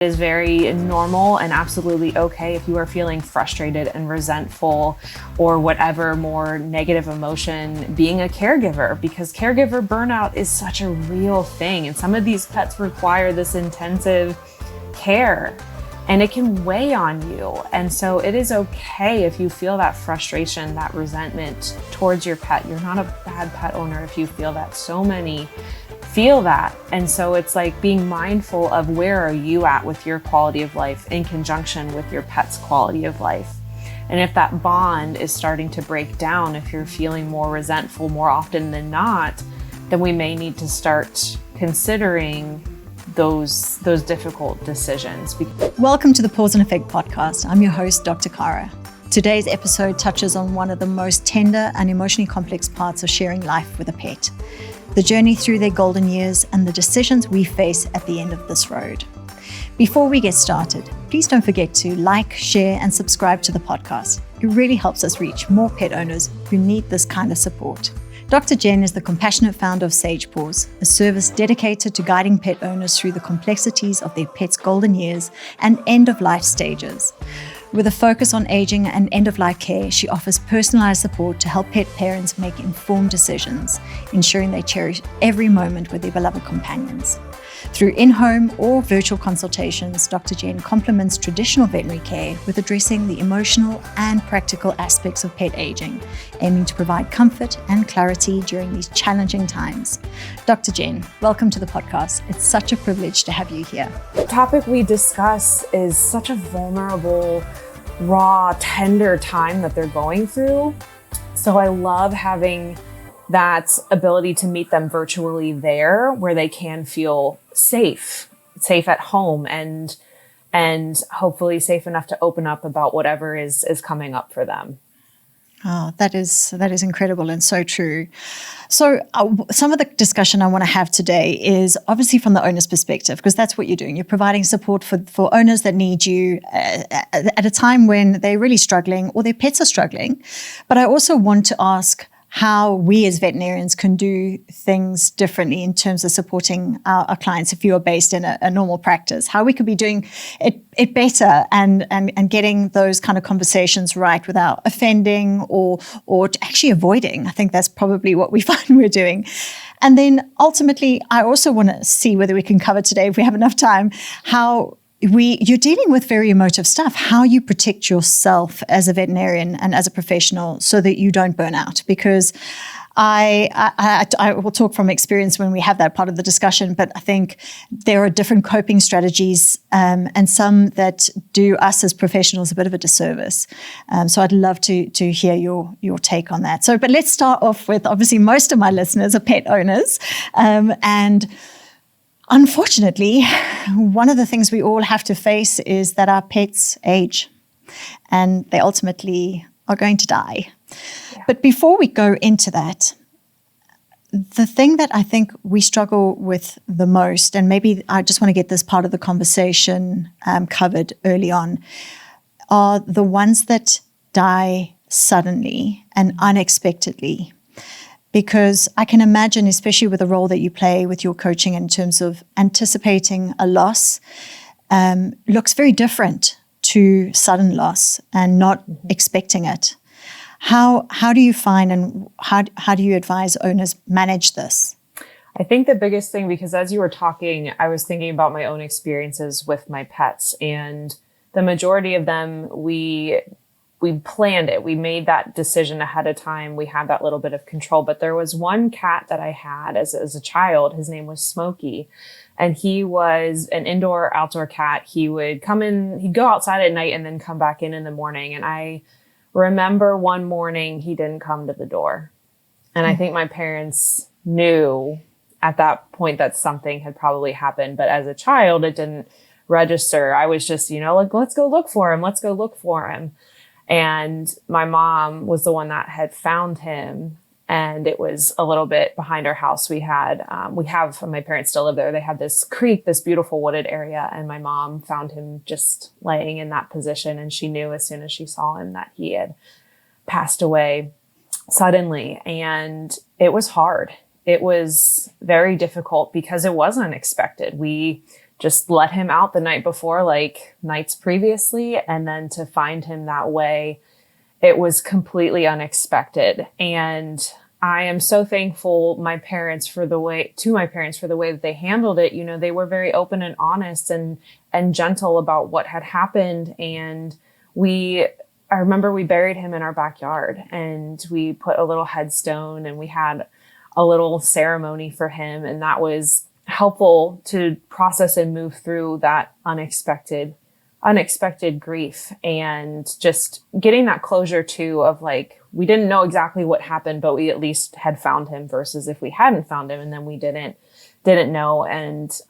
It is very normal and absolutely okay if you are feeling frustrated and resentful or whatever more negative emotion being a caregiver, because caregiver burnout is such a real thing. And some of these pets require this intensive care and it can weigh on you. And so it is okay if you feel that frustration, that resentment towards your pet. You're not a bad pet owner if you feel that. So many feel that. And so it's like being mindful of where are you at with your quality of life in conjunction with your pet's quality of life. And if that bond is starting to break down, if you're feeling more resentful more often than not, then we may need to start considering those difficult decisions. Welcome to the Paws Effect Podcast. I'm your host, Dr Carra. Today's episode touches on one of the most tender and emotionally complex parts of sharing life with a pet. The journey through their golden years and the decisions we face at the end of this road. Before we get started, please don't forget to like, share, and subscribe to the podcast. It really helps us reach more pet owners who need this kind of support. Dr. Jenn is the compassionate founder of Sage Paws, a service dedicated to guiding pet owners through the complexities of their pet's golden years and end-of-life stages. With a focus on aging and end-of-life care, she offers personalized support to help pet parents make informed decisions, ensuring they cherish every moment with their beloved companions. Through in-home or virtual consultations, Dr. Jenn complements traditional veterinary care with addressing the emotional and practical aspects of pet aging, aiming to provide comfort and clarity during these challenging times. Dr. Jenn, welcome to the podcast. It's such a privilege to have you here. The topic we discuss is such a vulnerable, raw, tender time that they're going through. So I love having that ability to meet them virtually there where they can feel safe at home and hopefully safe enough to open up about whatever is coming up for them. Oh, that is incredible and so true. So some of the discussion I want to have today is obviously from the owner's perspective, because that's what you're doing. You're providing support for owners that need you at a time when they're really struggling or their pets are struggling. But I also want to ask how we as veterinarians can do things differently in terms of supporting our clients if you are based in a normal practice, how we could be doing it better and getting those kind of conversations right without offending or actually avoiding. I think that's probably what we find we're doing. And then ultimately, I also want to see whether we can cover today, if we have enough time, how you're dealing with very emotive stuff, how you protect yourself as a veterinarian and as a professional so that you don't burn out. Because I will talk from experience when we have that part of the discussion, but I think there are different coping strategies and some that do us as professionals a bit of a disservice. So I'd love to hear your take on that. But let's start off with, obviously, most of my listeners are pet owners, and unfortunately, one of the things we all have to face is that our pets age and they ultimately are going to die. Yeah. But before we go into that, the thing that I think we struggle with the most, and maybe I just want to get this part of the conversation covered early on, are the ones that die suddenly and unexpectedly. Because I can imagine, especially with the role that you play with your coaching in terms of anticipating a loss, looks very different to sudden loss and not expecting it. How do you find and how do you advise owners manage this? I think the biggest thing, because as you were talking, I was thinking about my own experiences with my pets, and the majority of them, we planned it. We made that decision ahead of time. We had that little bit of control. But there was one cat that I had as a child. His name was Smokey. And he was an indoor-outdoor cat. He would come in, he'd go outside at night and then come back in the morning. And I remember one morning he didn't come to the door. And I think my parents knew at that point that something had probably happened. But as a child, it didn't register. I was just, like, let's go look for him. Let's go look for him. And my mom was the one that had found him, and it was a little bit behind our house. My parents still live there. They had this creek, this beautiful wooded area, and my mom found him just laying in that position. And she knew as soon as she saw him that he had passed away suddenly. And it was hard. It was very difficult because it was unexpected. We just let him out the night before, like nights previously. And then to find him that way, it was completely unexpected. And I am so thankful to my parents for the way that they handled it. You know, they were very open and honest and gentle about what had happened. And I remember we buried him in our backyard, and we put a little headstone, and we had a little ceremony for him. And that was helpful to process and move through that unexpected grief, and just getting that closure too of like, we didn't know exactly what happened, but we at least had found him, versus if we hadn't found him and then we didn't know. And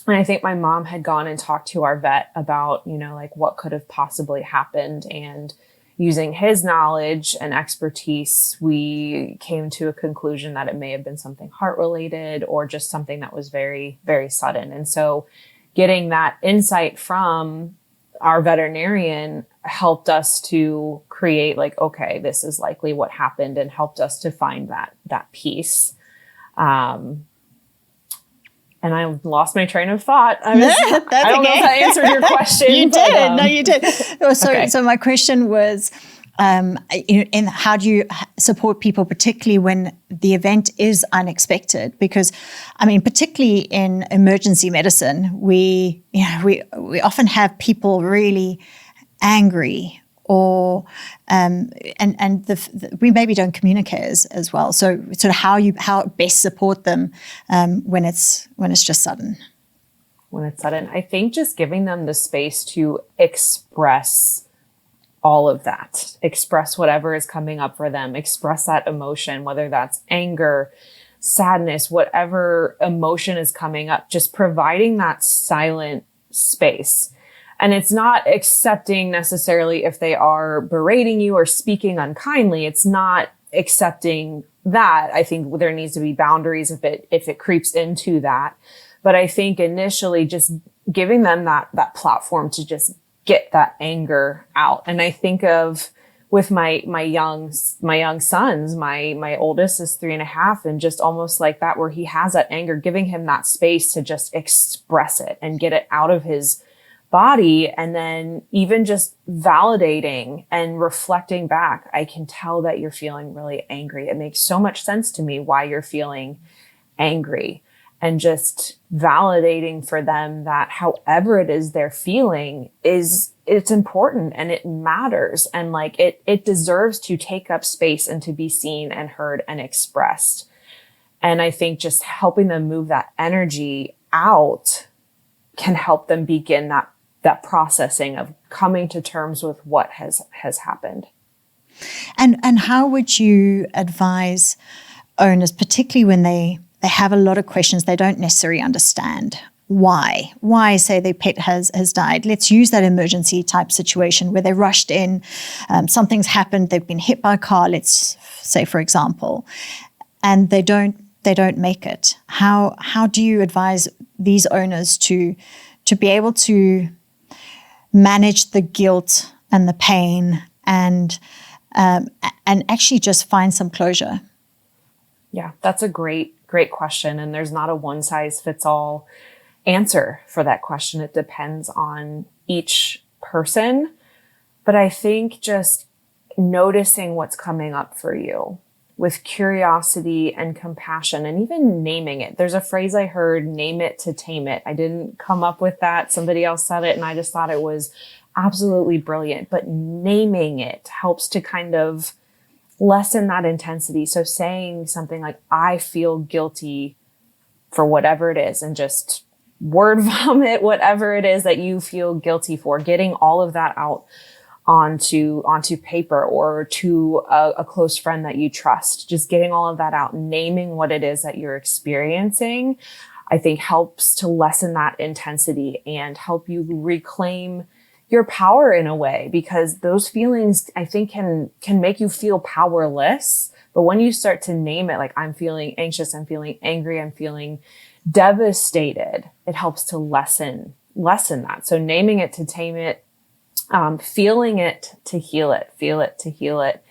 I think my mom had gone and talked to our vet about, you know, like what could have possibly happened. And using his knowledge and expertise, we came to a conclusion that it may have been something heart related or just something that was very, very sudden. And so getting that insight from our veterinarian helped us to create like, okay, this is likely what happened, and helped us to find that piece. And I lost my train of thought. I don't know if that answered your question. You did. No, you did. So my question was, and how do you support people, particularly when the event is unexpected? Because, I mean, particularly in emergency medicine, we often have people really angry, or we maybe don't communicate as well. So sort of how best support them when it's just sudden. When it's sudden, I think just giving them the space to express all of that, express whatever is coming up for them, express that emotion, whether that's anger, sadness, whatever emotion is coming up, just providing that silent space. And it's not accepting necessarily if they are berating you or speaking unkindly. It's not accepting that. I think there needs to be boundaries if it creeps into that. But I think initially just giving them that platform to just get that anger out. And I think of with my young sons, my oldest is 3.5, and just almost like that, where he has that anger, giving him that space to just express it and get it out of his body. And then even just validating and reflecting back, I can tell that you're feeling really angry. It makes so much sense to me why you're feeling angry. And just validating for them that however it is they're feeling it's important and it matters. And like it deserves to take up space and to be seen and heard and expressed. And I think just helping them move that energy out can help them begin that processing of coming to terms with what has happened. And how would you advise owners, particularly when they have a lot of questions they don't necessarily understand? Why say their pet has died? Let's use that emergency type situation where they rushed in, something's happened, they've been hit by a car, let's say, for example, and they don't make it. How do you advise these owners to be able to manage the guilt and the pain and actually just find some closure? Yeah, that's a great question. And there's not a one size fits all answer for that question. It depends on each person. But I think just noticing what's coming up for you with curiosity and compassion, and even naming it. There's a phrase I heard, name it to tame it. I didn't come up with that. Somebody else said it, and I just thought it was absolutely brilliant. But naming it helps to kind of lessen that intensity. So saying something like, I feel guilty for whatever it is, and just word vomit whatever it is that you feel guilty for, getting all of that out onto paper or to a close friend that you trust, just getting all of that out, naming what it is that you're experiencing, I think helps to lessen that intensity and help you reclaim your power in a way, because those feelings, I think, can make you feel powerless. But when you start to name it, like, I'm feeling anxious, I'm feeling angry, I'm feeling devastated, it helps to lessen that. So naming it to tame it, feeling it to heal it, feel it to heal it,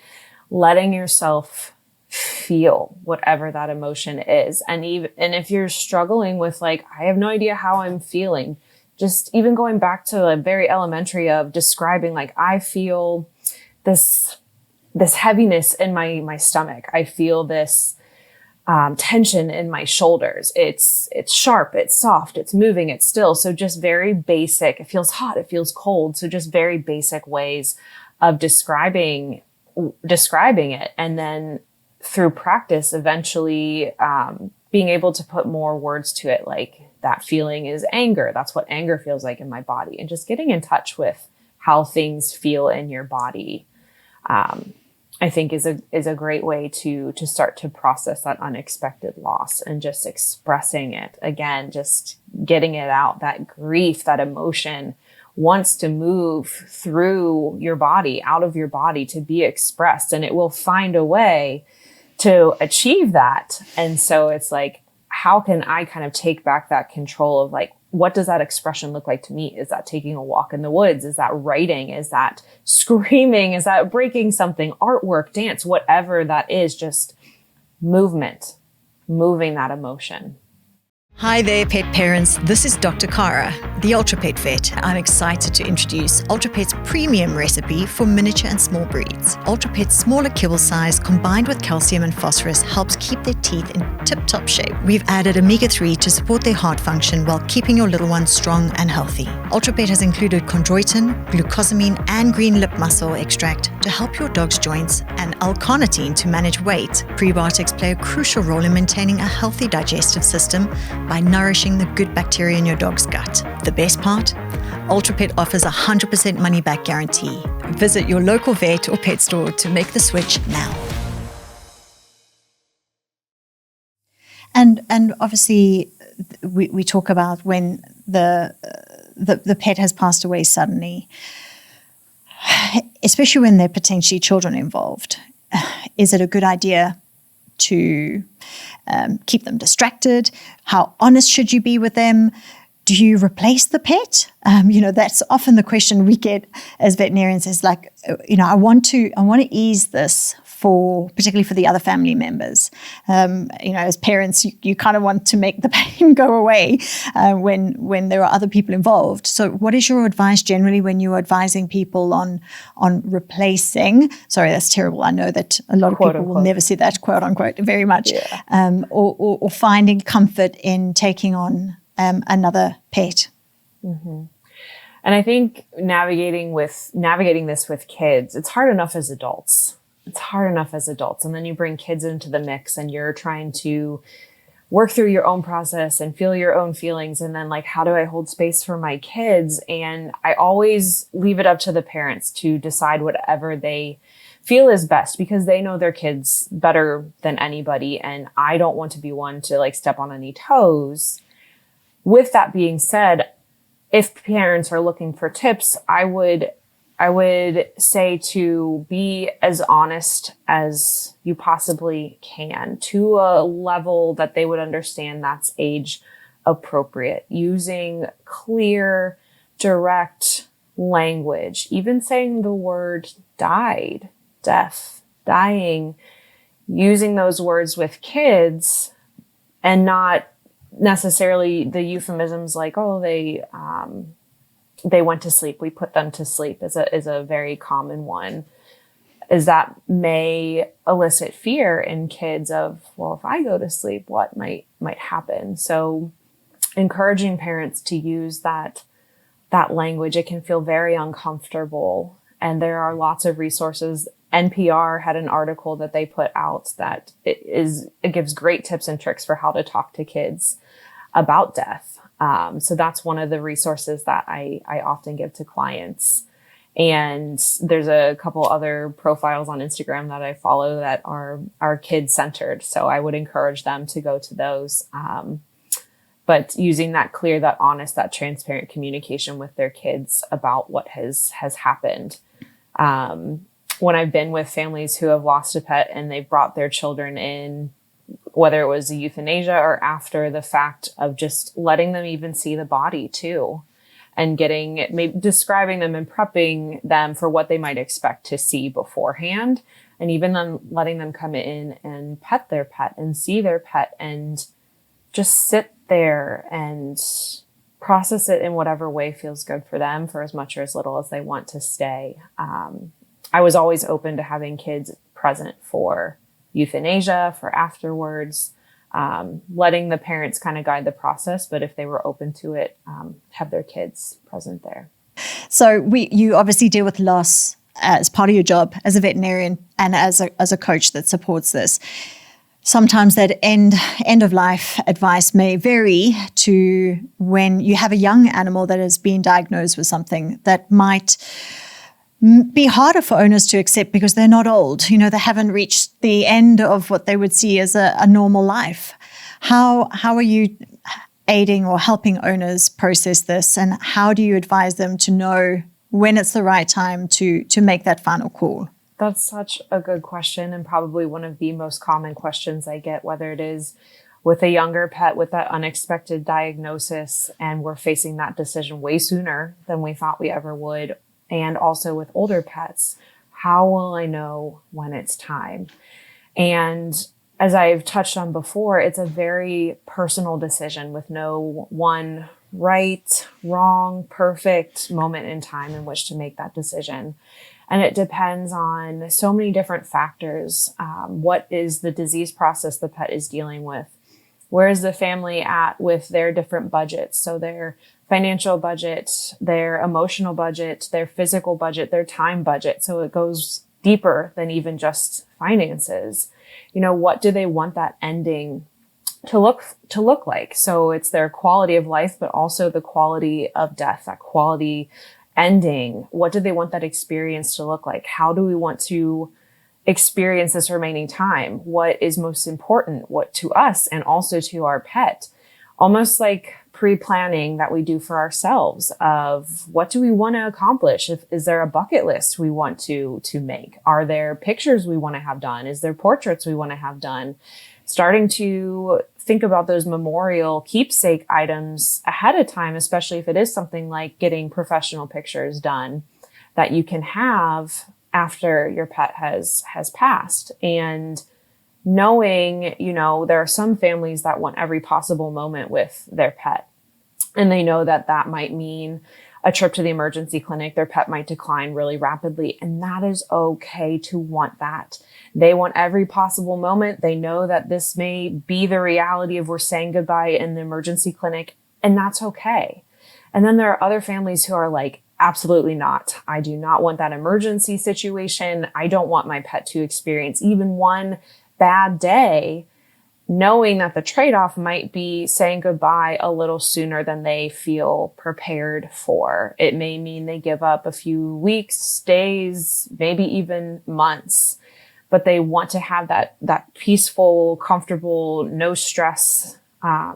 letting yourself feel whatever that emotion is. And if you're struggling with like, I have no idea how I'm feeling, just even going back to a very elementary of describing, like, I feel this heaviness in my stomach. I feel this tension in my shoulders. It's sharp, it's soft, it's moving, it's still. So just very basic. It feels hot, it feels cold. So just very basic ways of describing it. And then through practice, eventually being able to put more words to it, like, that feeling is anger. That's what anger feels like in my body. And just getting in touch with how things feel in your body, I think is a great way to start to process that unexpected loss, and just expressing it. Again, just getting it out. That grief, that emotion wants to move through your body, out of your body, to be expressed, and it will find a way to achieve that. And so it's like, how can I kind of take back that control of, like, what does that expression look like to me? Is that taking a walk in the woods? Is that writing? Is that screaming? Is that breaking something? Artwork, dance, whatever that is, just movement, moving that emotion. Hi there, pet parents. This is Dr. Carra, the Ultra Pet Vet. I'm excited to introduce Ultra Pet's premium recipe for miniature and small breeds. Ultra Pet's smaller kibble size combined with calcium and phosphorus helps keep their teeth in tip-top shape. We've added omega-3 to support their heart function while keeping your little ones strong and healthy. Ultra Pet has included chondroitin, glucosamine, and green lip mussel extract to help your dog's joints, and L-carnitine to manage weight. Prebiotics play a crucial role in maintaining a healthy digestive system by nourishing the good bacteria in your dog's gut. The best part? Ultra Pet offers a 100% money-back guarantee. Visit your local vet or pet store to make the switch now. And obviously, we talk about when the pet has passed away suddenly, especially when there are potentially children involved. Is it a good idea to keep them distracted? How honest should you be with them? Do you replace the pet? That's often the question we get as veterinarians, is like, I want to ease this particularly for the other family members. As parents, you kind of want to make the pain go away when there are other people involved. So what is your advice generally when you're advising people on replacing? Sorry, that's terrible. I know that a lot of people will never say that, quote unquote, very much. Yeah. Or finding comfort in taking on another pet. Mm-hmm. And I think navigating this with kids, it's hard enough as adults. And then you bring kids into the mix, and you're trying to work through your own process and feel your own feelings. And then, like, how do I hold space for my kids? And I always leave it up to the parents to decide whatever they feel is best, because they know their kids better than anybody. And I don't want to be one to, like, step on any toes. With that being said, if parents are looking for tips, I would say to be as honest as you possibly can, to a level that they would understand that's age appropriate, using clear, direct language, even saying the word died, death, dying, using those words with kids, and not necessarily the euphemisms like, oh, they went to sleep, we put them to sleep, is a very common one, is that may elicit fear in kids of, well, if I go to sleep, what might happen? So encouraging parents to use that language, it can feel very uncomfortable. And there are lots of resources. NPR had an article that they put out that it gives great tips and tricks for how to talk to kids about death. So that's one of the resources that I often give to clients. And there's a couple other profiles on Instagram that I follow that are kid centered. So I would encourage them to go to those. But using that clear, that honest, that transparent communication with their kids about what has happened. When I've been with families who have lost a pet and they've brought their children in, whether it was a euthanasia or after the fact, of just letting them even see the body too, and maybe describing them and prepping them for what they might expect to see beforehand. And even then letting them come in and pet their pet and see their pet and just sit there and process it in whatever way feels good for them for as much or as little as they want to stay. I was always open to having kids present for euthanasia, for afterwards, letting the parents kind of guide the process. But if they were open to it, have their kids present there. So you obviously deal with loss as part of your job as a veterinarian and as a coach that supports this. Sometimes that end of life advice may vary to when you have a young animal that has been diagnosed with something that might be harder for owners to accept because they're not old. You know, they haven't reached the end of what they would see as a normal life. How are you aiding or helping owners process this, and how do you advise them to know when it's the right time to make that final call? That's such a good question, and probably one of the most common questions I get, whether it is with a younger pet with that unexpected diagnosis and we're facing that decision way sooner than we thought we ever would, and also with older pets. How will I know when it's time? And as I've touched on before, it's a very personal decision with no one right, wrong, perfect moment in time in which to make that decision. And it depends on so many different factors. What is the disease process the pet is dealing with? Where is the family at with their different budgets? So their financial budget, their emotional budget, their physical budget, their time budget. So it goes deeper than even just finances. You know, what do they want that ending to look like? So it's their quality of life, but also the quality of death, that quality ending. What do they want that experience to look like? How do we want to experience this remaining time? What is most important, what to us and also to our pet? Almost like pre-planning that we do for ourselves of what do we want to accomplish? Is there a bucket list we want to make? Are there pictures we want to have done? Is there portraits we want to have done? Starting to think about those memorial keepsake items ahead of time, especially if it is something like getting professional pictures done that you can have after your pet has passed. And knowing, you know, there are some families that want every possible moment with their pet. And they know that that might mean a trip to the emergency clinic. Their pet might decline really rapidly. And that is okay to want that. They want every possible moment. They know that this may be the reality of we're saying goodbye in the emergency clinic. And that's okay. And then there are other families who are like, absolutely not. I do not want that emergency situation. I don't want my pet to experience even one bad day, knowing that the trade-off might be saying goodbye a little sooner than they feel prepared for. It may mean they give up a few weeks, days, maybe even months, but they want to have that peaceful, comfortable, no stress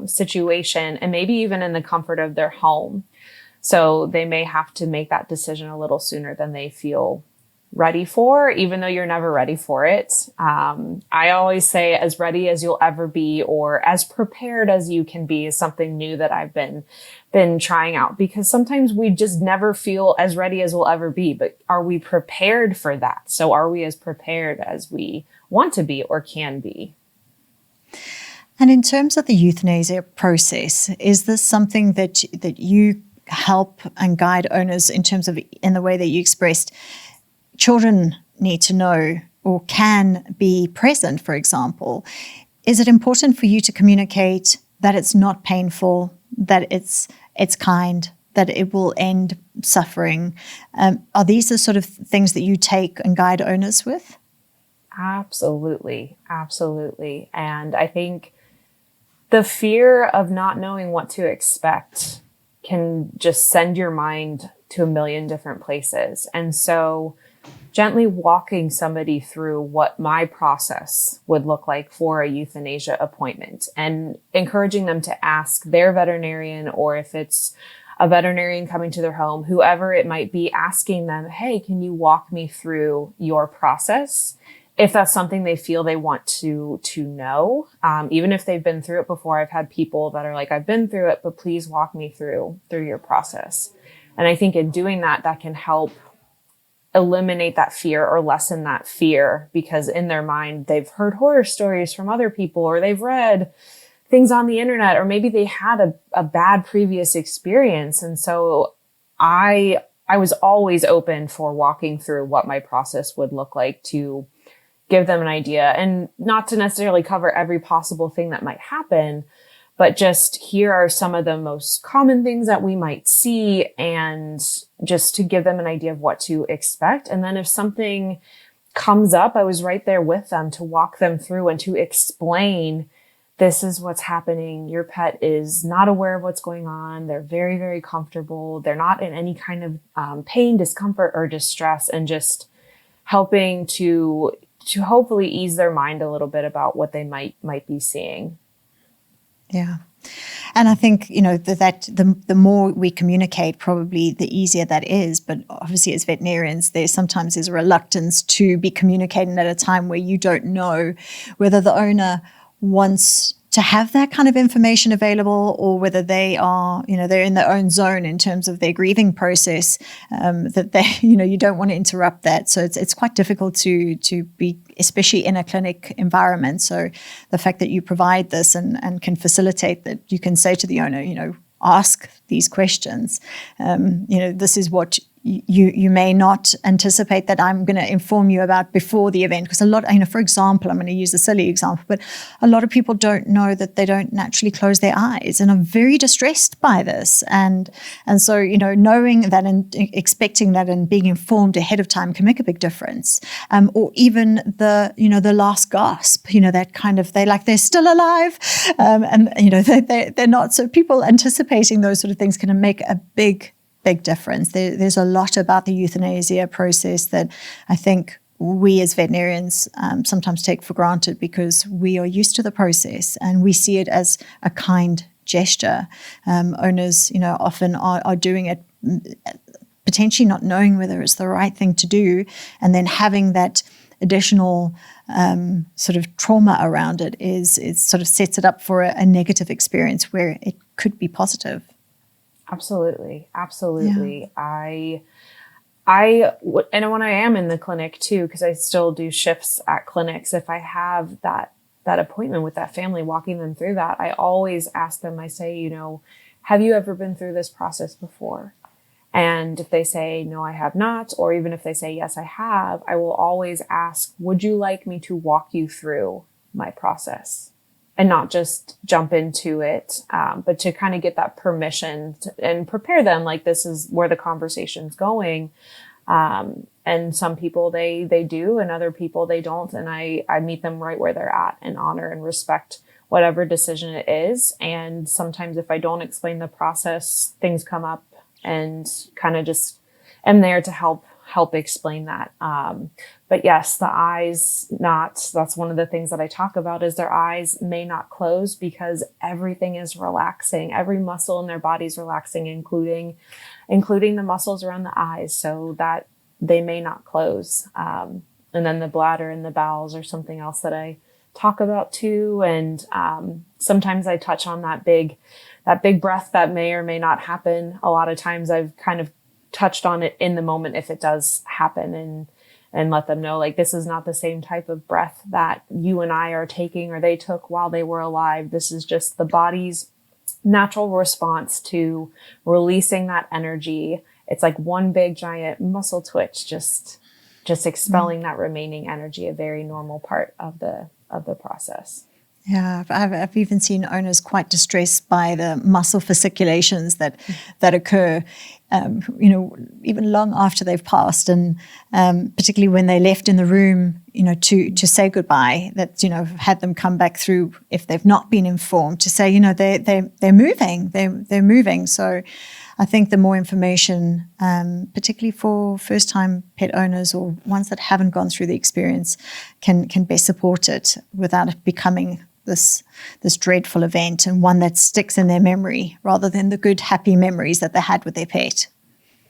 situation, and maybe even in the comfort of their home. So they may have to make that decision a little sooner than they feel ready for, even though you're never ready for it. I always say as ready as you'll ever be, or as prepared as you can be, is something new that I've been trying out, because sometimes we just never feel as ready as we'll ever be. But are we prepared for that? So are we as prepared as we want to be or can be? And in terms of the euthanasia process, is this something that you help and guide owners in terms of, in the way that you expressed, children need to know or can be present, for example? Is it important for you to communicate that it's not painful, that it's kind, that it will end suffering? Are these the sort of things that you take and guide owners with? Absolutely. Absolutely. And I think the fear of not knowing what to expect can just send your mind to a million different places. And so gently walking somebody through what my process would look like for a euthanasia appointment, and encouraging them to ask their veterinarian, or if it's a veterinarian coming to their home, whoever it might be, asking them, hey, can you walk me through your process? If that's something they feel they want to know, even if they've been through it before. I've had people that are like, I've been through it, but please walk me through your process. And I think in doing that, that can help eliminate that fear or lessen that fear, because in their mind, they've heard horror stories from other people, or they've read things on the internet, or maybe they had a bad previous experience. And so I was always open for walking through what my process would look like to give them an idea, and not to necessarily cover every possible thing that might happen, but just here are some of the most common things that we might see, and just to give them an idea of what to expect. And then if something comes up, I was right there with them to walk them through and to explain, this is what's happening. Your pet is not aware of what's going on. They're very, very comfortable. They're not in any kind of pain, discomfort, or distress, and just helping to hopefully ease their mind a little bit about what they might be seeing. Yeah. And I think, that the more we communicate, probably the easier that is. But obviously, as veterinarians, there's a reluctance to be communicating at a time where you don't know whether the owner wants to have that kind of information available, or whether they are, they're in their own zone in terms of their grieving process, that they, you don't want to interrupt that. So it's quite difficult to be, especially in a clinic environment. So the fact that you provide this and can facilitate that, you can say to the owner, ask these questions. This is what you may not anticipate that I'm going to inform you about before the event. Because a lot, for example, I'm going to use a silly example, but a lot of people don't know that they don't naturally close their eyes and are very distressed by this. And so, knowing that and expecting that and being informed ahead of time can make a big difference. Or even the last gasp, that kind of, they're still alive. They're not. So people anticipating those sort of things can make a big difference. There's a lot about the euthanasia process that I think we as veterinarians sometimes take for granted, because we are used to the process and we see it as a kind gesture. Owners, often are doing it potentially not knowing whether it's the right thing to do, and then having that additional sort of trauma around it sort of sets it up for a negative experience where it could be positive. Absolutely. Yeah. And when I am in the clinic too, because I still do shifts at clinics, if I have that appointment with that family, walking them through that, I always ask them, I say, have you ever been through this process before? And if they say, no, I have not, or even if they say, yes, I have, I will always ask, would you like me to walk you through my process? And not just jump into it, but to kind of get that permission and prepare them, like, this is where the conversation's going. And some people they do, and other people they don't. And I meet them right where they're at and honor and respect whatever decision it is. And sometimes if I don't explain the process, things come up, and kind of just am there to help explain that. But yes, the eyes that's one of the things that I talk about, is their eyes may not close because everything is relaxing. Every muscle in their body is relaxing, including the muscles around the eyes, so that they may not close. And then the bladder and the bowels are something else that I talk about too. And sometimes I touch on that big breath that may or may not happen. A lot of times I've kind of touched on it in the moment if it does happen, and let them know, like, this is not the same type of breath that you and I are taking or they took while they were alive. This is just the body's natural response to releasing that energy. It's like one big giant muscle twitch, just expelling that remaining energy, a very normal part of the process. Yeah, I've even seen owners quite distressed by the muscle fasciculations that occur, even long after they've passed, and particularly when they left in the room, to say goodbye. That had them come back through if they've not been informed, to say they're moving, they're moving. So I think the more information, particularly for first-time pet owners or ones that haven't gone through the experience, can best support it without it becoming this dreadful event, and one that sticks in their memory rather than the good, happy memories that they had with their pet.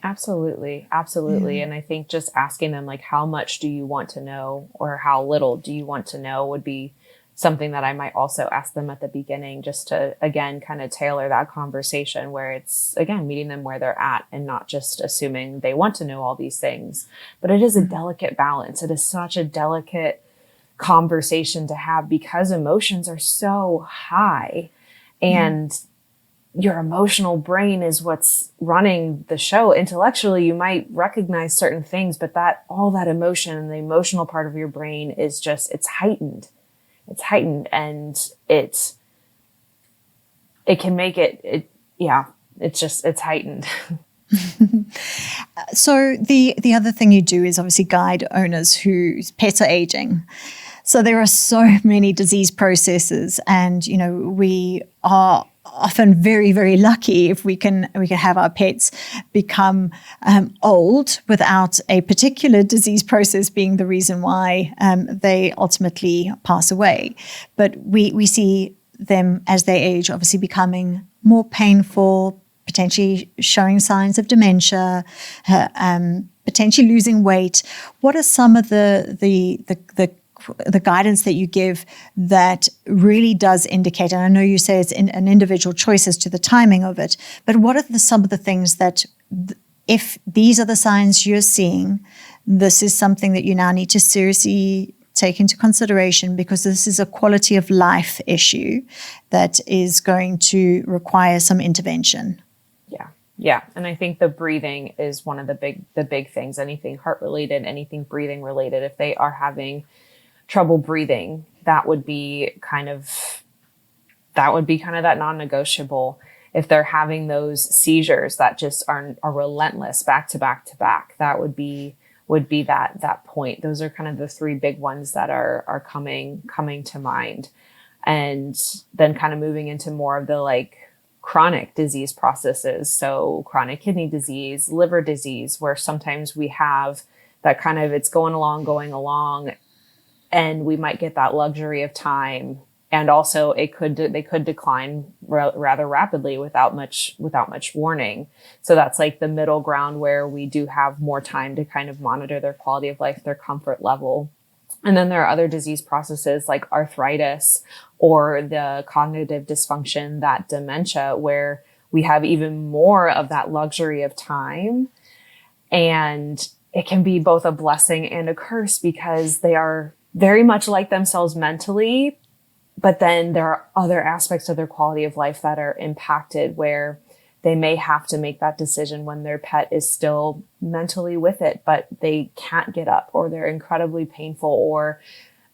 Absolutely. Yeah. And I think just asking them, like, how much do you want to know, or how little do you want to know, would be something that I might also ask them at the beginning, just to, again, kind of tailor that conversation where it's, again, meeting them where they're at and not just assuming they want to know all these things. But it is a delicate balance. It is such a delicate conversation to have because emotions are so high, and your emotional brain is what's running the show. Intellectually, you might recognize certain things, but all that emotion and the emotional part of your brain is just, it's heightened. It's heightened, and it can make it's heightened. So the other thing you do is obviously guide owners whose pets are aging. So there are so many disease processes, and we are often very, very lucky if we can have our pets become old without a particular disease process being the reason why they ultimately pass away. But we see them as they age, obviously becoming more painful, potentially showing signs of dementia, potentially losing weight. What are some of the guidance that you give that really does indicate, and I know you say it's an individual choice as to the timing of it, but what are some of the things that, if these are the signs you're seeing, this is something that you now need to seriously take into consideration, because this is a quality of life issue that is going to require some intervention? Yeah. And I think the breathing is one of the big things. Anything heart related, anything breathing related, if they are having trouble breathing, that would be kind of that non-negotiable. If they're having those seizures that just are relentless back to back to back, that would be that point. Those are kind of the three big ones that are coming to mind. And then kind of moving into more of the chronic disease processes. So chronic kidney disease, liver disease, where sometimes we have that kind of, it's going along, and we might get that luxury of time. And also they could decline rather rapidly without much warning. So that's the middle ground where we do have more time to kind of monitor their quality of life, their comfort level. And then there are other disease processes like arthritis or the cognitive dysfunction, that dementia, where we have even more of that luxury of time. And it can be both a blessing and a curse, because they are very much like themselves mentally, but then there are other aspects of their quality of life that are impacted, where they may have to make that decision when their pet is still mentally with it, but they can't get up, or they're incredibly painful, or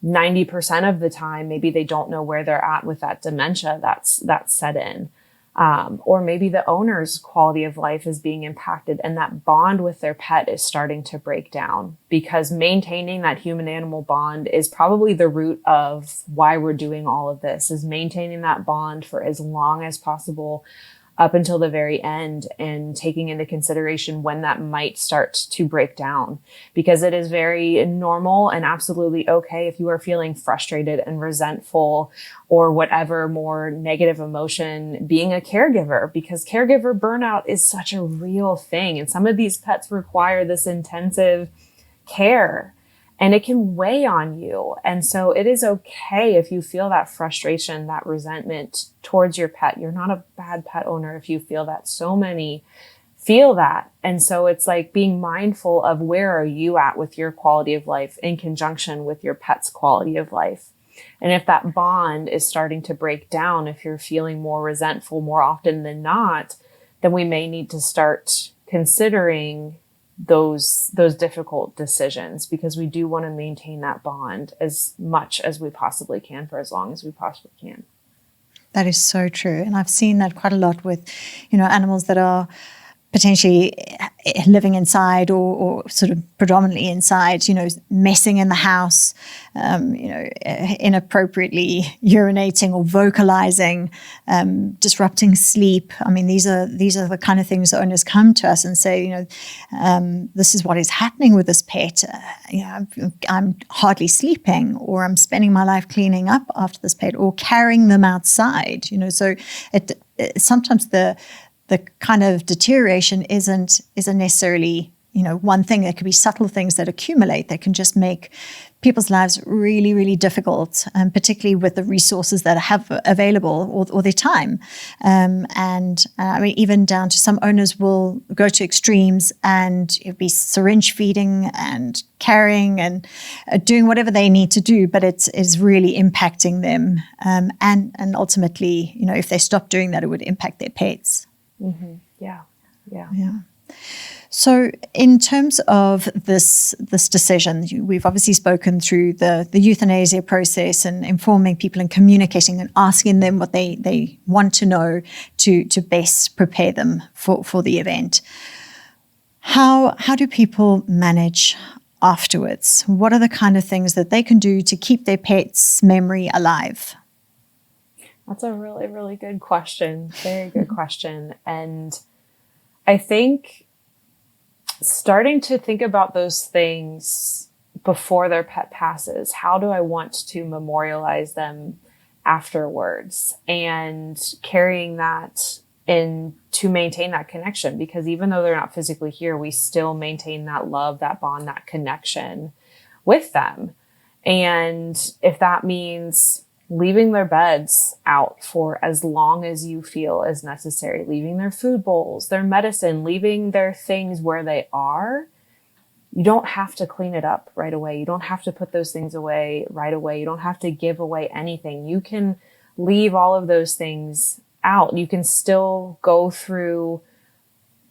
90% of the time, maybe they don't know where they're at with that dementia that's set in. Or maybe the owner's quality of life is being impacted, and that bond with their pet is starting to break down, because maintaining that human-animal bond is probably the root of why we're doing all of this, is maintaining that bond for as long as possible up until the very end, and taking into consideration when that might start to break down, because it is very normal and absolutely okay if you are feeling frustrated and resentful or whatever more negative emotion being a caregiver, because caregiver burnout is such a real thing. And some of these pets require this intensive care, and it can weigh on you. And so it is okay if you feel that frustration, that resentment towards your pet. You're not a bad pet owner if you feel that. So many feel that. And so it's being mindful of where are you at with your quality of life in conjunction with your pet's quality of life. And if that bond is starting to break down, if you're feeling more resentful more often than not, then we may need to start considering those difficult decisions, because we do want to maintain that bond as much as we possibly can for as long as we possibly can. That is so true. And I've seen that quite a lot with, animals that are potentially living inside or sort of predominantly inside, messing in the house, inappropriately urinating or vocalizing, disrupting sleep. I mean, these are the kind of things that owners come to us and say, this is what is happening with this pet. I'm hardly sleeping, or I'm spending my life cleaning up after this pet, or carrying them outside. So sometimes the kind of deterioration isn't necessarily, one thing. It could be subtle things that accumulate that can just make people's lives really, really difficult, particularly with the resources that I have available or their time. I mean, even down to some owners will go to extremes and it'll be syringe feeding and carrying and doing whatever they need to do, but it is really impacting them. And ultimately, if they stop doing that, it would impact their pets. Mm-hmm. Yeah. So in terms of this decision, we've obviously spoken through the euthanasia process and informing people and communicating and asking them what they want to know to best prepare them for the event. How do people manage afterwards? What are the kind of things that they can do to keep their pet's memory alive? That's a really, really good question. Very good question. And I think starting to think about those things before their pet passes, how do I want to memorialize them afterwards, and carrying that in to maintain that connection, because even though they're not physically here, we still maintain that love, that bond, that connection with them. And if that means leaving their beds out for as long as you feel is necessary, leaving their food bowls, their medicine, leaving their things where they are, you don't have to clean it up right away. You don't have to put those things away right away. You don't have to give away anything. You can leave all of those things out. You can still go through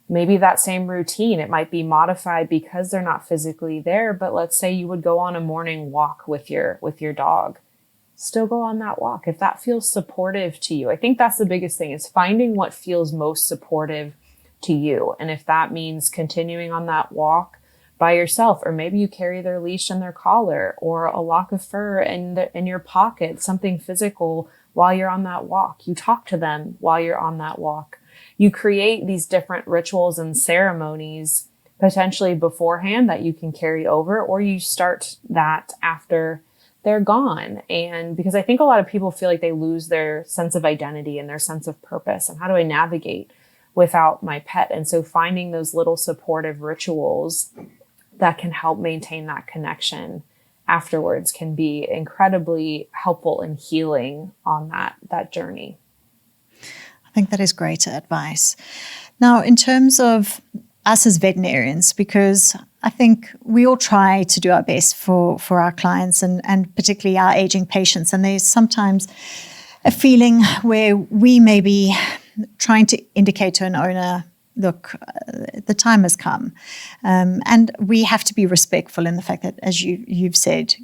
maybe that same routine. It might be modified because they're not physically there, but let's say you would go on a morning walk with your dog. Still go on that walk if that feels supportive to you. I think that's the biggest thing, is finding what feels most supportive to you. And if that means continuing on that walk by yourself, or maybe you carry their leash and their collar, or a lock of fur in your pocket, something physical while you're on that walk. You talk to them while you're on that walk. You create these different rituals and ceremonies potentially beforehand that you can carry over, or you start that after they're gone. And because I think a lot of people feel like they lose their sense of identity and their sense of purpose, and how do I navigate without my pet? And so finding those little supportive rituals that can help maintain that connection afterwards can be incredibly helpful and healing on that journey. I think that is great advice. Now, in terms of us as veterinarians, because I think we all try to do our best for our clients and particularly our aging patients. And there's sometimes a feeling where we may be trying to indicate to an owner, look, the time has come. And we have to be respectful in the fact that, as you've said,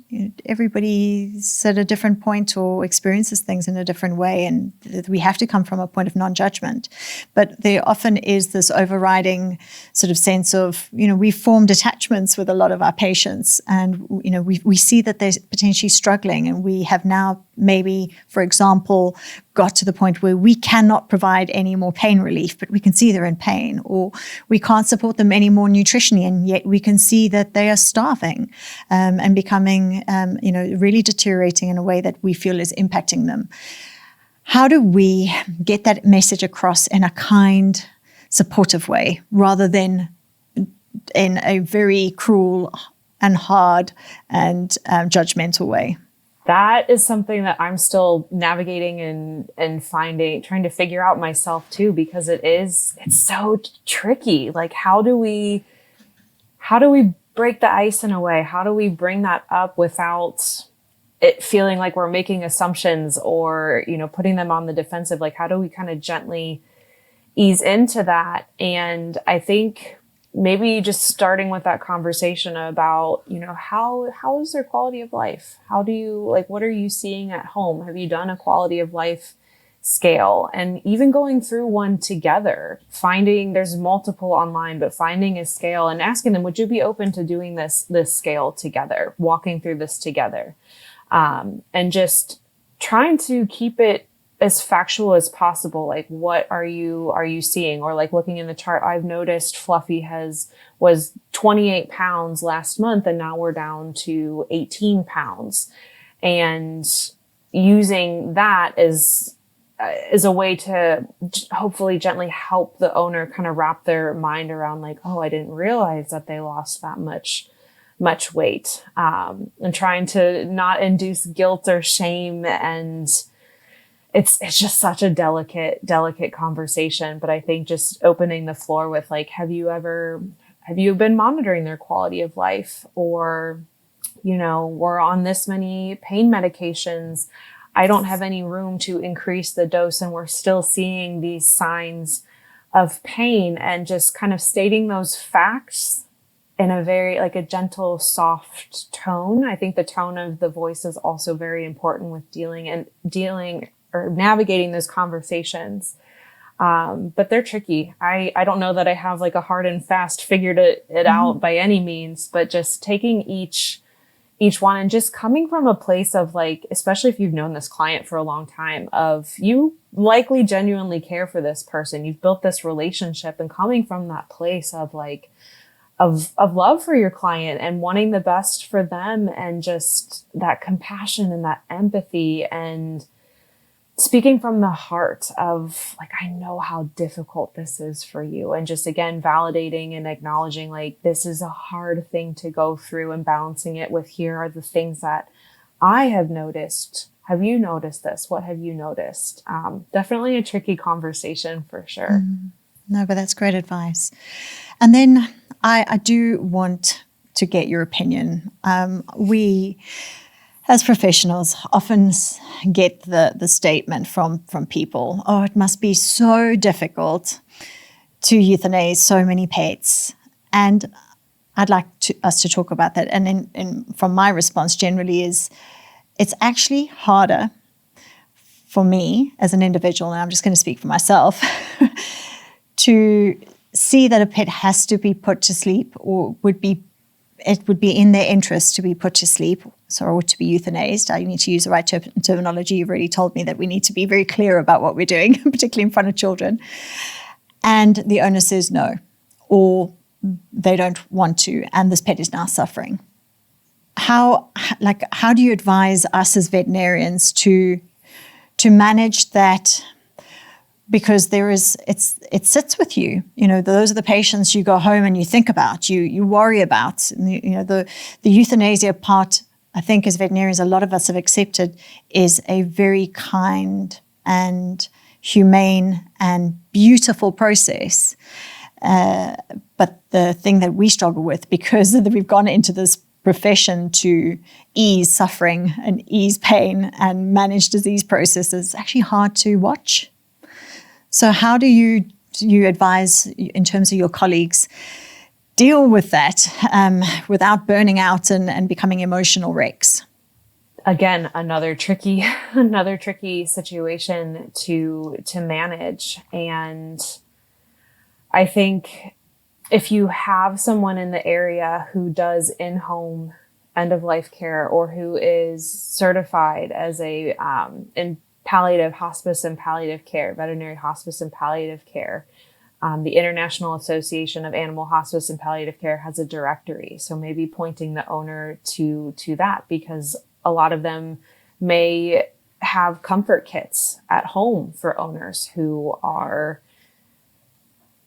everybody's at a different point or experiences things in a different way, and we have to come from a point of non-judgment. But there often is this overriding sort of sense of, we've formed attachments with a lot of our patients, and, we see that they're potentially struggling, and we have now maybe, for example, got to the point where we cannot provide any more pain relief, but we can see they're in pain, or we can't support them any more nutritionally, and yet we can see that they are starving and becoming, really deteriorating in a way that we feel is impacting them. How do we get that message across in a kind, supportive way, rather than in a very cruel and hard and judgmental way? That is something that I'm still navigating and trying to figure out myself too, because it's so tricky. Like, how do we break the ice in a way? How do we bring that up without it feeling like we're making assumptions or, putting them on the defensive? Like, how do we kind of gently ease into that? And I think maybe just starting with that conversation about, how is their quality of life? How do you, what are you seeing at home? Have you done a quality of life scale? And even going through one together, there's multiple online, but finding a scale and asking them, would you be open to doing this scale together, walking through this together? And just trying to keep it as factual as possible. Like, what are you seeing? Or looking in the chart, I've noticed Fluffy was 28 pounds last month, and now we're down to 18 pounds. And using that as is a way to hopefully gently help the owner kind of wrap their mind around like, oh, I didn't realize that they lost that much weight, and trying to not induce guilt or shame. And it's just such a delicate conversation. But I think just opening the floor with like, have you been monitoring their quality of life? Or, we're on this many pain medications. I don't have any room to increase the dose, and we're still seeing these signs of pain, and just kind of stating those facts in a very like a gentle, soft tone. I think the tone of the voice is also very important with dealing or navigating those conversations. But they're tricky. I don't know that I have like a hard and fast figured it out by any means, but just taking each one and just coming from a place of like, especially if you've known this client for a long time, of you likely genuinely care for this person. You've built this relationship, and coming from that place of like, of love for your client and wanting the best for them, and just that compassion and that empathy, and speaking from the heart of like, I know how difficult this is for you. And just again, validating and acknowledging like, this is a hard thing to go through, and balancing it with, here are the things that I have noticed. Have you noticed this? What have you noticed? Definitely a tricky conversation for sure. No, but that's great advice. And then I do want to get your opinion. We, as professionals, often get the statement from people, oh, it must be so difficult to euthanize so many pets. And I'd like us to talk about that. And from my response generally is, it's actually harder for me as an individual, and I'm just going to speak for myself, to see that a pet has to be put to sleep, or it would be in their interest to be put to sleep, or to be euthanized. I need to use the right terminology. You've already told me that we need to be very clear about what we're doing, particularly in front of children. And the owner says no, or they don't want to, and this pet is now suffering. How do you advise us as veterinarians to manage that? Because it sits with you. Those are the patients you go home and you think about, you worry about. The euthanasia part, I think as veterinarians, a lot of us have accepted, is a very kind and humane and beautiful process. But the thing that we struggle with, because we've gone into this profession to ease suffering and ease pain and manage disease processes, is actually hard to watch. So how do you advise, in terms of your colleagues, deal with that without burning out and becoming emotional wrecks? Again, another tricky situation to manage. And I think if you have someone in the area who does in-home end-of-life care, or who is certified as a in palliative hospice and palliative care, veterinary hospice and palliative care, the International Association of Animal Hospice and Palliative Care has a directory. So maybe pointing the owner to that, because a lot of them may have comfort kits at home for owners who are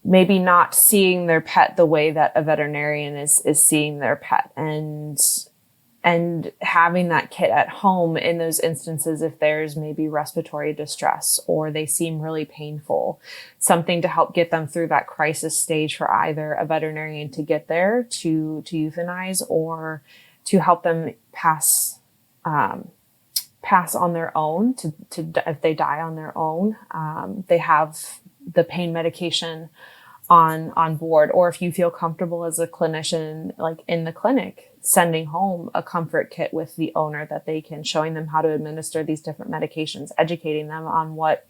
maybe not seeing their pet the way that a veterinarian is seeing their pet, and having that kit at home in those instances, if there's maybe respiratory distress or they seem really painful, something to help get them through that crisis stage for either a veterinarian to get there to euthanize, or to help them pass on their own, to if they die on their own. They have the pain medication on board, or if you feel comfortable as a clinician, like in the clinic, sending home a comfort kit with the owner that they can, showing them how to administer these different medications, educating them on what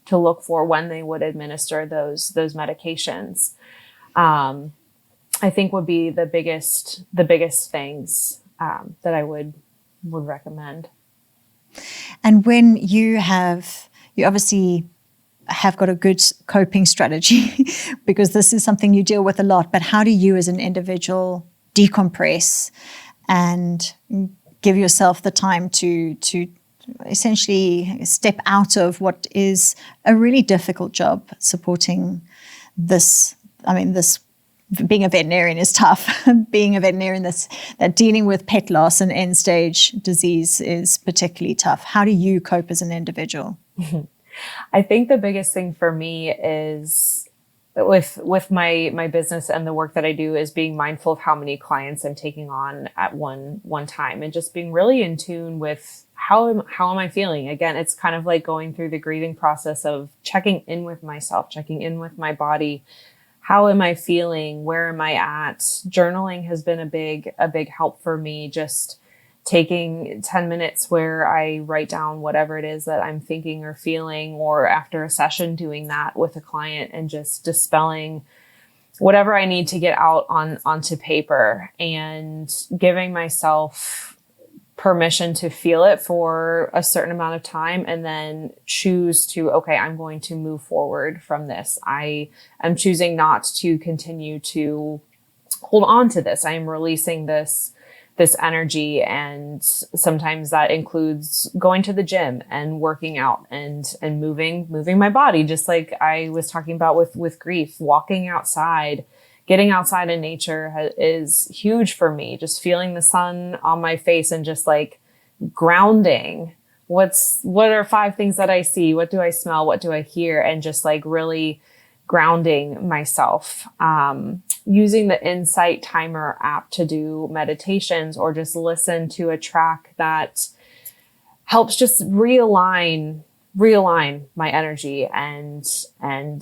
to look for when they would administer those medications. I think would be the biggest things that I would recommend. And when you obviously have got a good coping strategy, because this is something you deal with a lot, but how do you as an individual decompress and give yourself the time to essentially step out of what is a really difficult job supporting this. I mean, this being a veterinarian is tough. Being a veterinarian that dealing with pet loss and end stage disease is particularly tough. How do you cope as an individual? I think the biggest thing for me is with my business and the work that I do is being mindful of how many clients I'm taking on at one time, and just being really in tune with how am I feeling? Again, it's kind of like going through the grieving process of checking in with myself, checking in with my body. How am I feeling? Where am I at? Journaling has been a big help for me. Just taking 10 minutes where I write down whatever it is that I'm thinking or feeling, or after a session doing that with a client and just dispelling whatever I need to get out onto paper, and giving myself permission to feel it for a certain amount of time, and then choose to, okay, I'm going to move forward from this. I am choosing not to continue to hold on to this. I am releasing this energy. And sometimes that includes going to the gym and working out and moving my body, just like I was talking about with grief. Walking outside, getting outside in nature is huge for me. Just feeling the sun on my face and just like grounding. What are 5 things that I see? What do I smell? What do I hear? And just like really grounding myself. Using the Insight Timer app to do meditations, or just listen to a track that helps just realign my energy and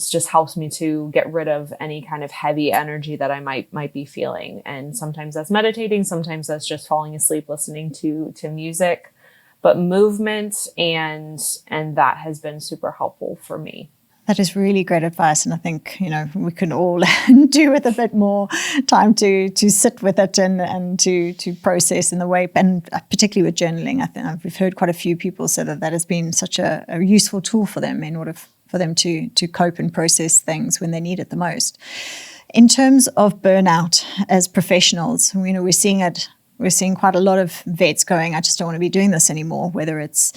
just helps me to get rid of any kind of heavy energy that I might be feeling. And sometimes that's meditating, sometimes that's just falling asleep listening to music, but movement and that has been super helpful for me. That is really great advice, and I think we can all do with a bit more time to sit with it and to process in the way, and particularly with journaling. I think we've heard quite a few people say that has been such a useful tool for them in order for them to cope and process things when they need it the most. In terms of burnout as professionals, we're seeing quite a lot of vets going, I just don't want to be doing this anymore, whether it's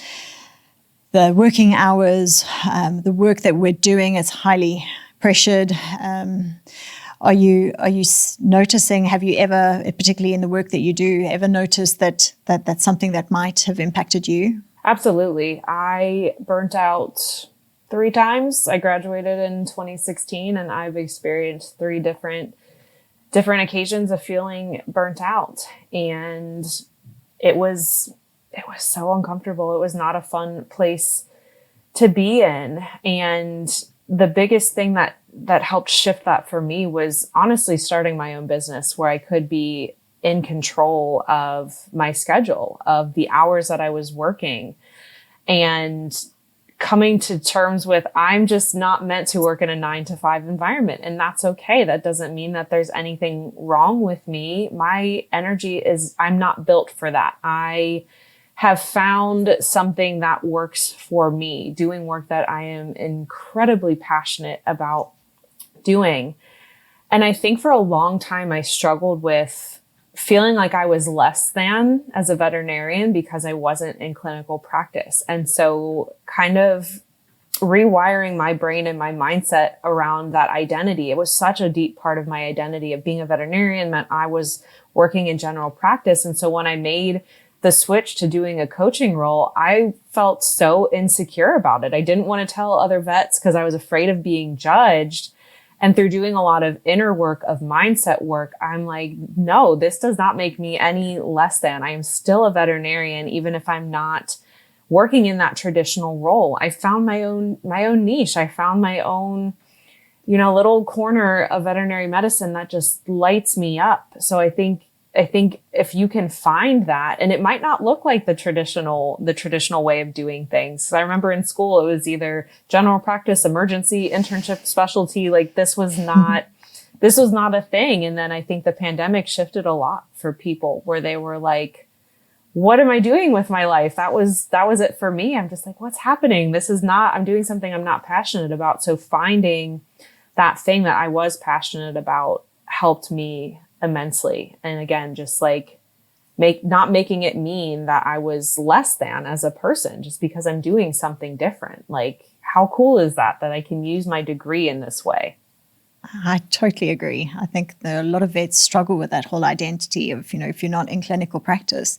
the working hours, the work that we're doing is highly pressured. Are you noticing, have you ever, particularly in the work that you do, ever noticed that that's something that might have impacted you? Absolutely. I burnt out 3 times. I graduated in 2016, and I've experienced 3 different occasions of feeling burnt out. And it was so uncomfortable. It was not a fun place to be in. And the biggest thing that helped shift that for me was honestly starting my own business, where I could be in control of my schedule, of the hours that I was working, and coming to terms with, I'm just not meant to work in a 9-to-5 environment. And that's okay. That doesn't mean that there's anything wrong with me. My energy I'm not built for that. I have found something that works for me, doing work that I am incredibly passionate about doing. And I think for a long time, I struggled with feeling like I was less than as a veterinarian because I wasn't in clinical practice. And so kind of rewiring my brain and my mindset around that identity. It was such a deep part of my identity of being a veterinarian meant I was working in general practice. And so when I made the switch to doing a coaching role, I felt so insecure about it. I didn't want to tell other vets because I was afraid of being judged. And through doing a lot of inner work, of mindset work, I'm like, no, this does not make me any less than. I am still a veterinarian, even if I'm not working in that traditional role. I found my own niche. I found my own, little corner of veterinary medicine that just lights me up. So I think if you can find that, and it might not look like the traditional way of doing things. So I remember in school, it was either general practice, emergency, internship, specialty. Like this was not a thing. And then I think the pandemic shifted a lot for people, where they were like, what am I doing with my life? That was it for me. I'm just like, what's happening? I'm doing something I'm not passionate about. So finding that thing that I was passionate about helped me immensely. And again, just like not making it mean that I was less than as a person just because I'm doing something different. Like, how cool is that I can use my degree in this way? I totally agree. I think a lot of vets struggle with that whole identity of, if you're not in clinical practice,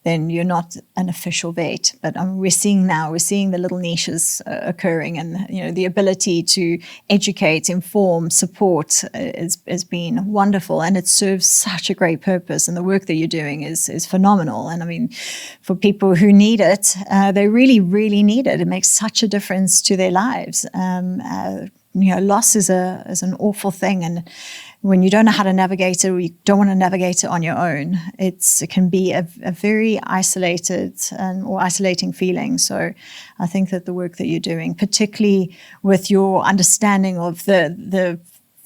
then you're not an official vet. But we're seeing the little niches occurring, and the ability to educate, inform, support has been wonderful, and it serves such a great purpose. And the work that you're doing is phenomenal. And I mean, for people who need it, they really, really need it. It makes such a difference to their lives. Loss is an awful thing, and when you don't know how to navigate it, or you don't want to navigate it on your own, it can be a very isolated or isolating feeling. So I think that the work that you're doing, particularly with your understanding of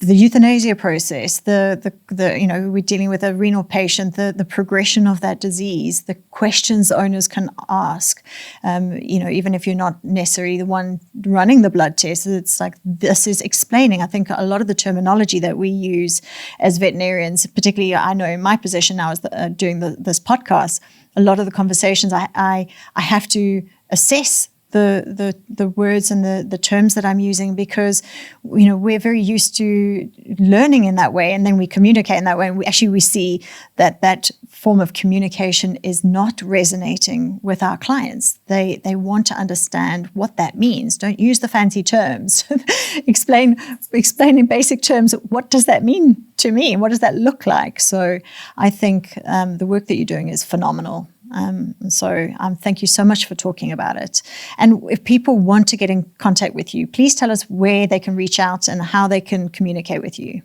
the euthanasia process, we're dealing with a renal patient, the progression of that disease, the questions owners can ask, even if you're not necessarily the one running the blood test, it's like this is explaining. I think a lot of the terminology that we use as veterinarians, particularly I know in my position now as doing this podcast, a lot of the conversations I have to assess the words and the terms that I'm using, because we're very used to learning in that way, and then we communicate in that way, and we see that form of communication is not resonating with our clients. They want to understand what that means. Don't use the fancy terms. Explain in basic terms, what does that mean to me, and what does that look like? So I think the work that you're doing is phenomenal. So thank you so much for talking about it. And if people want to get in contact with you, please tell us where they can reach out and how they can communicate with you.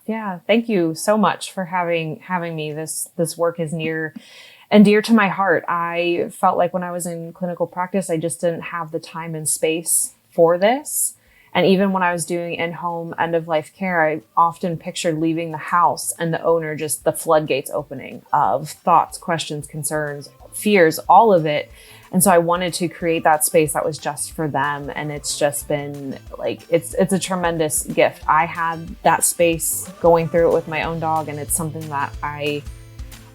Yeah, thank you so much for having me. This work is near and dear to my heart. I felt like when I was in clinical practice, I just didn't have the time and space for this. And even when I was doing in-home end-of-life care, I often pictured leaving the house and the owner, just the floodgates opening of thoughts, questions, concerns, fears, all of it. And so I wanted to create that space that was just for them. And it's just been like, it's a tremendous gift. I had that space going through it with my own dog, and it's something that I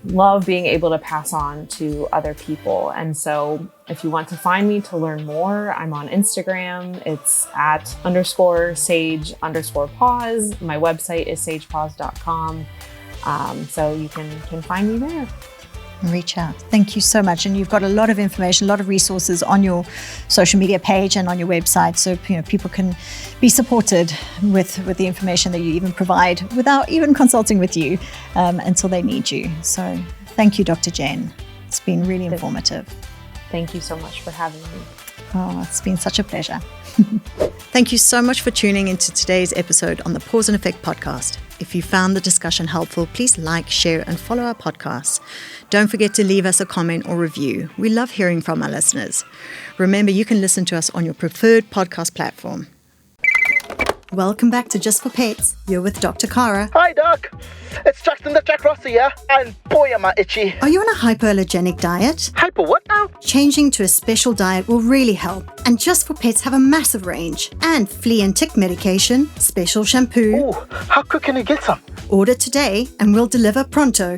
love being able to pass on to other people. And so if you want to find me to learn more, I'm on Instagram. It's @_sage_paws. My website is sagepaws.com. So you can find me there. Reach out. Thank you so much. And you've got a lot of information, a lot of resources on your social media page and on your website, so people can be supported with the information that you even provide without even consulting with you until they need you. So thank you, Dr. Jenn. It's been really informative. Thank you so much for having me. Oh, it's been such a pleasure. Thank you so much for tuning into today's episode on the Paws Effect Podcast. If you found the discussion helpful, please like, share, and follow our podcast. Don't forget to leave us a comment or review. We love hearing from our listeners. Remember, you can listen to us on your preferred podcast platform. Welcome back to Just for Pets. You're with Dr. Carra. Hi, Doc. It's Jackson the Jack Rossi here, and boy, am I itchy. Are you on a hypoallergenic diet? Hyper what now? Changing to a special diet will really help. And Just for Pets have a massive range. And flea and tick medication, special shampoo. Ooh, how quick can you get some? Order today and we'll deliver pronto.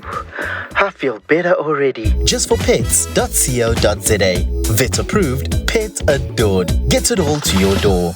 I feel better already. Justforpets.co.za. Vet approved, pet adored. Get it all to your door.